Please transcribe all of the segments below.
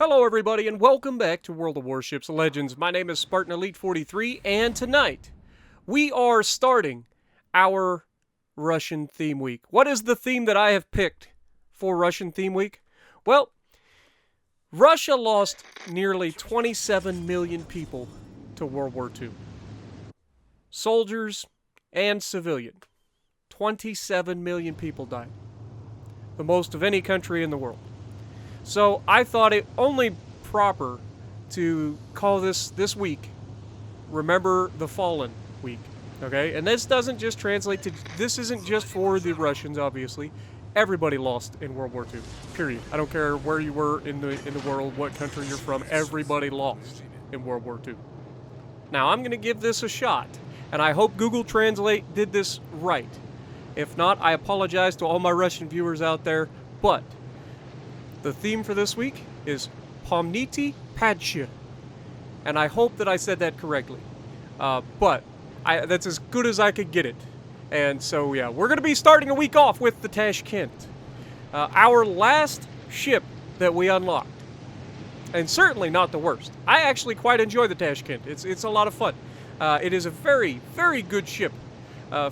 Hello everybody and welcome back to World of Warships Legends. My name is Spartan Elite 43 and tonight we are starting our Russian theme week. What is the theme that I have picked for Russian theme week? Well, Russia lost nearly 27 million people to World War II. Soldiers and civilian. 27 million people died. The most of any country in the world. So I thought it only proper to call this week Remember the Fallen week, okay? And this doesn't just translate to, this isn't just for the Russians, obviously. Everybody lost in World War II, period. I don't care where you were in the world, what country you're from, everybody lost in World War II. Now, I'm going to give this a shot, and I hope Google Translate did this right. If not, I apologize to all my Russian viewers out there, but the theme for this week is Pomnite Padshikh, and I hope that I said that correctly. But that's as good as I could get it. And so, yeah, we're going to be starting a week off with the Padshikh, our last ship that we unlocked. And certainly not the worst. I actually quite enjoy the Padshikh. It's a lot of fun. It is a very, very good ship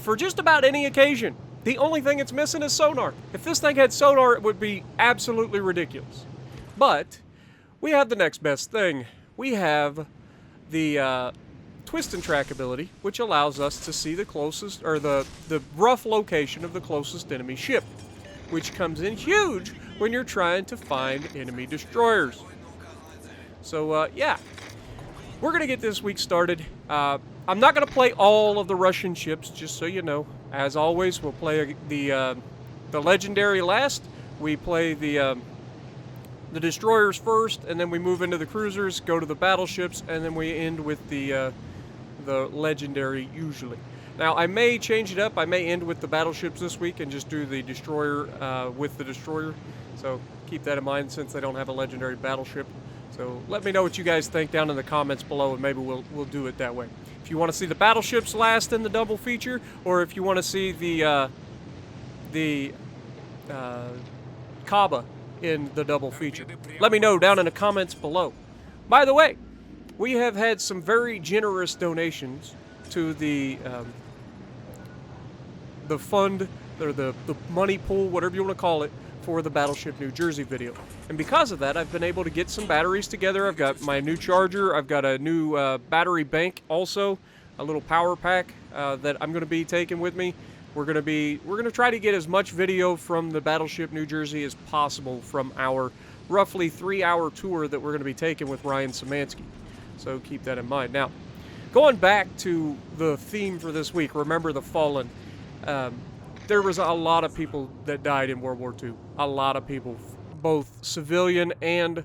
for just about any occasion. The only thing it's missing is sonar. If this thing had sonar, it would be absolutely ridiculous. But we have the next best thing. We have the twist and track ability, which allows us to see the closest, or the rough location of the closest enemy ship, which comes in huge when you're trying to find enemy destroyers. So, yeah. We're going to get this week started. I'm not going to play all of the Russian ships, just so you know. As always, we'll play the legendary last. We play the destroyers first, and then we move into the cruisers, go to the battleships, and then we end with the legendary usually. Now, I may change it up. I may end with the battleships this week and just do the destroyer with the destroyer. So keep that in mind since they don't have a legendary battleship. So let me know what you guys think down in the comments below, and maybe we'll do it that way. If you want to see the battleships last in the double feature, or if you want to see the Kaaba in the double feature, let me know down in the comments below. By the way, we have had some very generous donations to the fund, or the money pool, whatever you want to call it, for the Battleship New Jersey video. And because of that, I've been able to get some batteries together. I've got my new charger. I've got a new battery bank also, a little power pack that I'm going to be taking with me. We're going to try to get as much video from the Battleship New Jersey as possible from our roughly 3-hour tour that we're going to be taking with Ryan Szymanski. So keep that in mind. Now, going back to the theme for this week, Remember the Fallen. There was a lot of people that died in World War II. A lot of people, both civilian and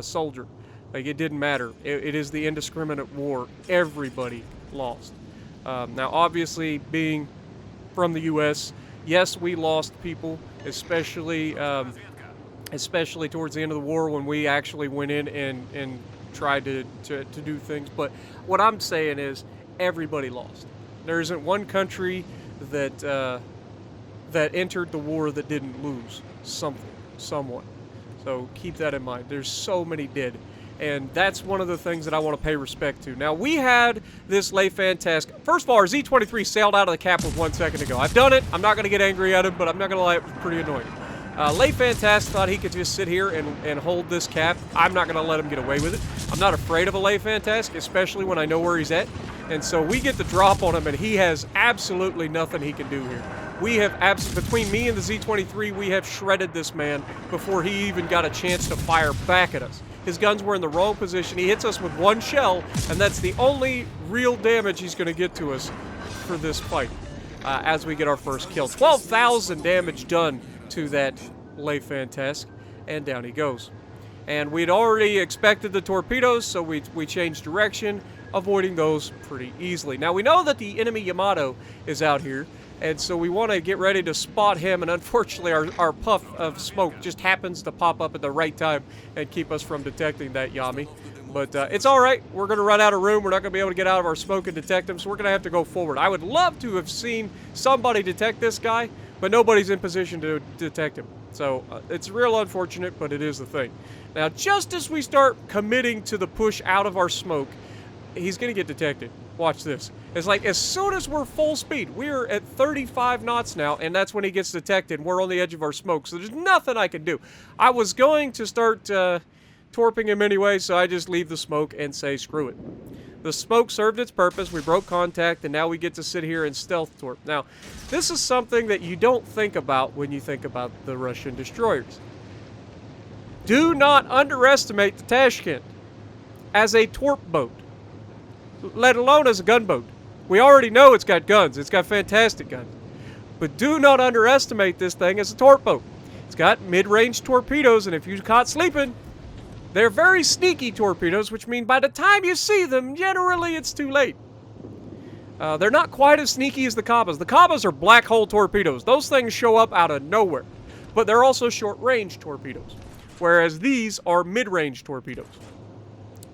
soldier. Like, it didn't matter. It is the indiscriminate war. Everybody lost. Now, obviously, being from the U.S., yes, we lost people, especially towards the end of the war when we actually went in and tried to do things. But what I'm saying is everybody lost. There isn't one country that entered the war that didn't lose someone. So keep that in mind. There's so many dead, and that's one of the things that I want to pay respect to. Now, we had this Le Fantasque. First of all, our Z-23 sailed out of the cap with 1 second to go. I've done it. I'm not going to get angry at him, but I'm not going to lie, it was pretty annoying. Le Fantasque thought he could just sit here and hold this cap. I'm not going to let him get away with it. I'm not afraid of a Le Fantasque, especially when I know where he's at. And so we get the drop on him, and he has absolutely nothing he can do here. We have between me and the Z-23, we have shredded this man before he even got a chance to fire back at us. His guns were in the wrong position. He hits us with one shell, and that's the only real damage he's going to get to us for this fight as we get our first kill. 12,000 damage done to that Le Fantasque, and down he goes. And we'd already expected the torpedoes, so we changed direction, avoiding those pretty easily. Now, we know that the enemy Yamato is out here, and so we want to get ready to spot him, and unfortunately our puff of smoke just happens to pop up at the right time and keep us from detecting that Yami. But it's all right. We're going to run out of room. We're not going to be able to get out of our smoke and detect him, so we're going to have to go forward. I would love to have seen somebody detect this guy, but nobody's in position to detect him. So it's real unfortunate, but it is the thing. Now, just as we start committing to the push out of our smoke, he's going to get detected. Watch this. It's like as soon as we're full speed, we're at 35 knots now, and that's when he gets detected. We're on the edge of our smoke, so there's nothing I can do. I was going to start torping him anyway, so I just leave the smoke and say screw it. The smoke served its purpose. We broke contact, and now we get to sit here and stealth torp. Now, this is something that you don't think about when you think about the Russian destroyers. Do not underestimate the Tashkent as a torp boat, let alone as a gunboat. We already know it's got guns. It's got fantastic guns. But do not underestimate this thing as a torp boat. It's got mid-range torpedoes, and if you're caught sleeping, they're very sneaky torpedoes, which mean by the time you see them, generally it's too late. They're not quite as sneaky as the Kabas. The Kabas are black hole torpedoes. Those things show up out of nowhere. But they're also short-range torpedoes, whereas these are mid-range torpedoes.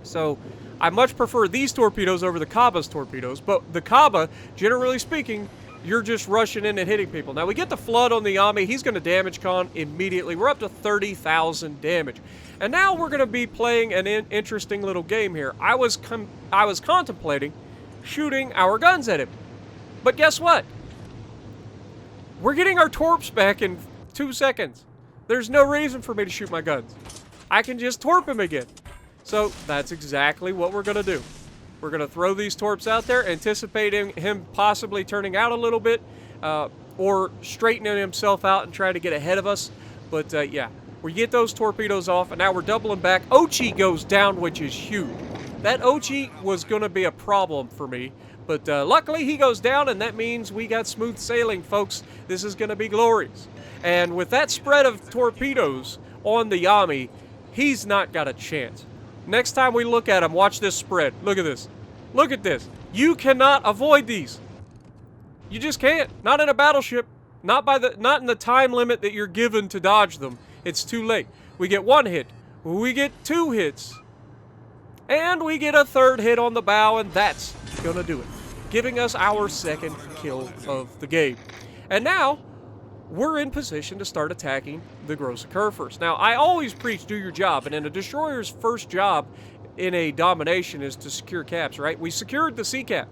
So I much prefer these torpedoes over the Kaba's torpedoes, but the Kaba, generally speaking, you're just rushing in and hitting people. Now, we get the flood on the Yami. He's going to damage con immediately. We're up to 30,000 damage. And now we're going to be playing an interesting little game here. I was contemplating shooting our guns at him. But guess what? We're getting our torps back in 2 seconds. There's no reason for me to shoot my guns. I can just torp him again. So that's exactly what we're going to do. We're going to throw these torps out there, anticipating him possibly turning out a little bit, or straightening himself out and trying to get ahead of us. But yeah, we get those torpedoes off, and now we're doubling back. Ochi goes down, which is huge. That Ochi was going to be a problem for me, but luckily he goes down, and that means we got smooth sailing, folks. This is going to be glorious. And with that spread of torpedoes on the Yami, he's not got a chance. Next time we look at him, watch this spread. Look at this. Look at this. You cannot avoid these. You just can't. Not in a battleship. Not in the time limit that you're given to dodge them. It's too late. We get 1 hit. We get 2 hits. And we get a 3rd hit on the bow, and that's gonna do it. Giving us our 2nd kill of the game. And now, we're in position to start attacking the Grosse Kurfürst. Now, I always preach do your job, and in a destroyer's first job in a domination is to secure caps, right? We secured the sea cap.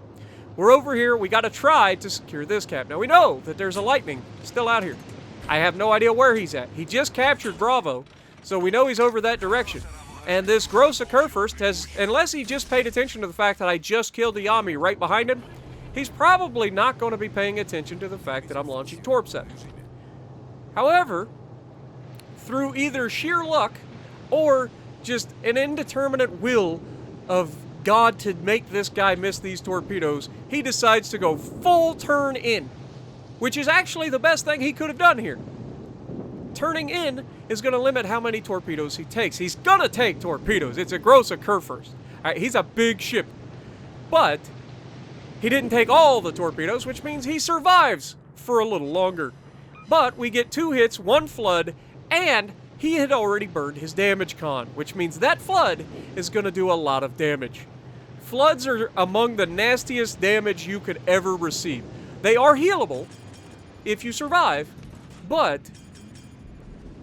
We're over here, we gotta try to secure this cap. Now, we know that there's a Lightning still out here. I have no idea where he's at. He just captured Bravo, so we know he's over that direction. And this Grosse Kurfürst has, unless he just paid attention to the fact that I just killed the Yami right behind him, he's probably not going to be paying attention to the fact that I'm launching torps at him. However, through either sheer luck or just an indeterminate will of God to make this guy miss these torpedoes, he decides to go full turn in, which is actually the best thing he could have done here. Turning in is going to limit how many torpedoes he takes. He's going to take torpedoes. It's a Grosse Kurfürst. He's a big ship. But he didn't take all the torpedoes, which means he survives for a little longer. But we get 2 hits, 1 flood, and he had already burned his damage con, which means that flood is going to do a lot of damage. Floods are among the nastiest damage you could ever receive. They are healable if you survive, but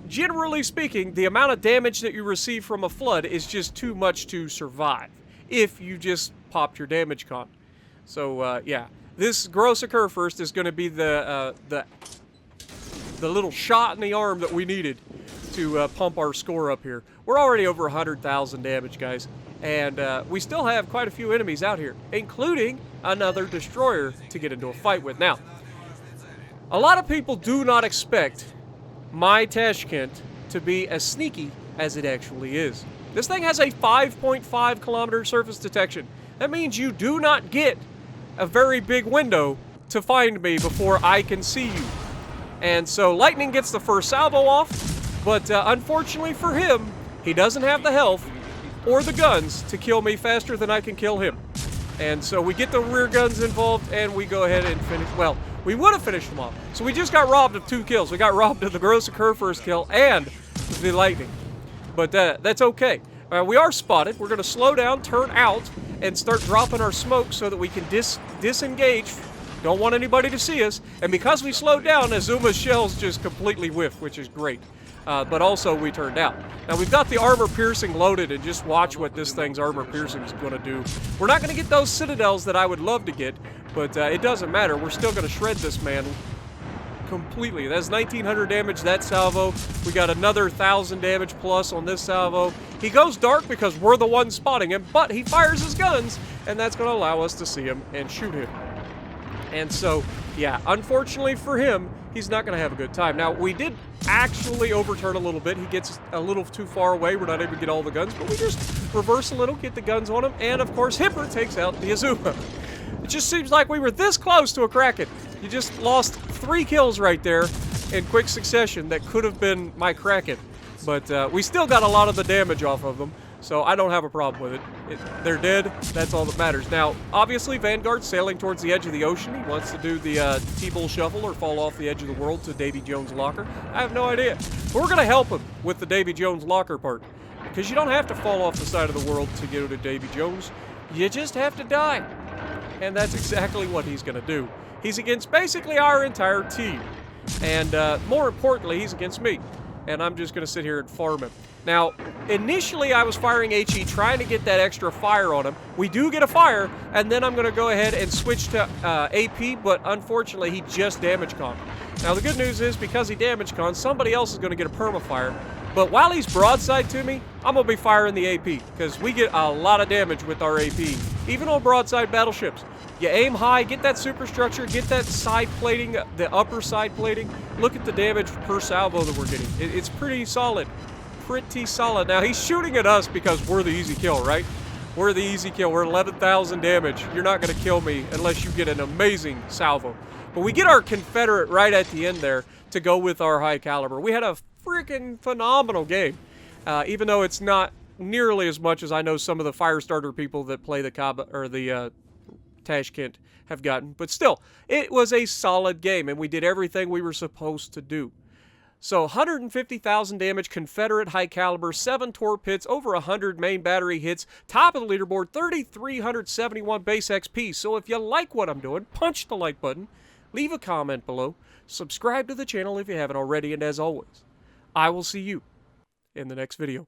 generally speaking, the amount of damage that you receive from a flood is just too much to survive if you just popped your damage con. So, yeah, this Grosse Kurfürst is going to be the little shot in the arm that we needed to pump our score up here. We're already over 100,000 damage, guys, and we still have quite a few enemies out here, including another destroyer to get into a fight with. Now, a lot of people do not expect my Tashkent to be as sneaky as it actually is. This thing has a 5.5 kilometer surface detection. That means you do not get a very big window to find me before I can see you. And so Lightning gets the first salvo off, but unfortunately for him, he doesn't have the health or the guns to kill me faster than I can kill him. And so we get the rear guns involved, and we go ahead and finish. Well, we would have finished them off. So we just got robbed of 2 kills. We got robbed of the Grosse Kurfürst kill and the Lightning. But that's okay. We are spotted. We're going to slow down, turn out, and start dropping our smoke so that we can disengage. Don't want anybody to see us. And because we slowed down, Azuma's shells just completely whiff, which is great. but also we turned out. Now we've got the armor piercing loaded, and just watch what this thing's armor piercing is going to do. We're not going to get those citadels that I would love to get, but it doesn't matter. We're still going to shred this man completely. That's 1900 damage, that salvo. We got another 1000 damage plus on this salvo. He goes dark because we're the ones spotting him, but he fires his guns, and that's going to allow us to see him and shoot him. And so, yeah, unfortunately for him, he's not going to have a good time. Now, we did actually overturn a little bit. He gets a little too far away. We're not able to get all the guns, but we just reverse a little, get the guns on him, and of course, Hipper takes out the Azuma. It just seems like we were this close to a Kraken. You just lost 3 kills right there in quick succession that could have been my Kraken. But we still got a lot of the damage off of them, so I don't have a problem with it. They're dead. That's all that matters. Now, obviously, Vanguard's sailing towards the edge of the ocean. He wants to do the T-Bull Shuffle or fall off the edge of the world to Davy Jones' locker. I have no idea. But we're going to help him with the Davy Jones' locker part, because you don't have to fall off the side of the world to go to Davy Jones. You just have to die. And that's exactly what he's going to do. He's against basically our entire team. And more importantly, he's against me. And I'm just going to sit here and farm him. Now, initially I was firing HE trying to get that extra fire on him. We do get a fire, and then I'm going to go ahead and switch to AP, but unfortunately he just damage con. Now the good news is, because he damage con, somebody else is going to get a permafire. But while he's broadside to me, I'm going to be firing the AP, because we get a lot of damage with our AP, even on broadside battleships. You aim high, get that superstructure, get that side plating, the upper side plating. Look at the damage per salvo that we're getting. It's pretty solid. Pretty solid. Now, he's shooting at us because we're the easy kill, right? We're the easy kill. We're 11,000 damage. You're not going to kill me unless you get an amazing salvo. But we get our Confederate right at the end there to go with our high caliber. We had a freaking phenomenal game, even though it's not nearly as much as I know some of the Firestarter people that play the Tashkent have gotten. But still, it was a solid game, and we did everything we were supposed to do. So 150,000 damage, Confederate high caliber, 7 torpedoes, over 100 main battery hits, top of the leaderboard, 3,371 base XP. So if you like what I'm doing, punch the like button, leave a comment below, subscribe to the channel if you haven't already, and as always, I will see you in the next video.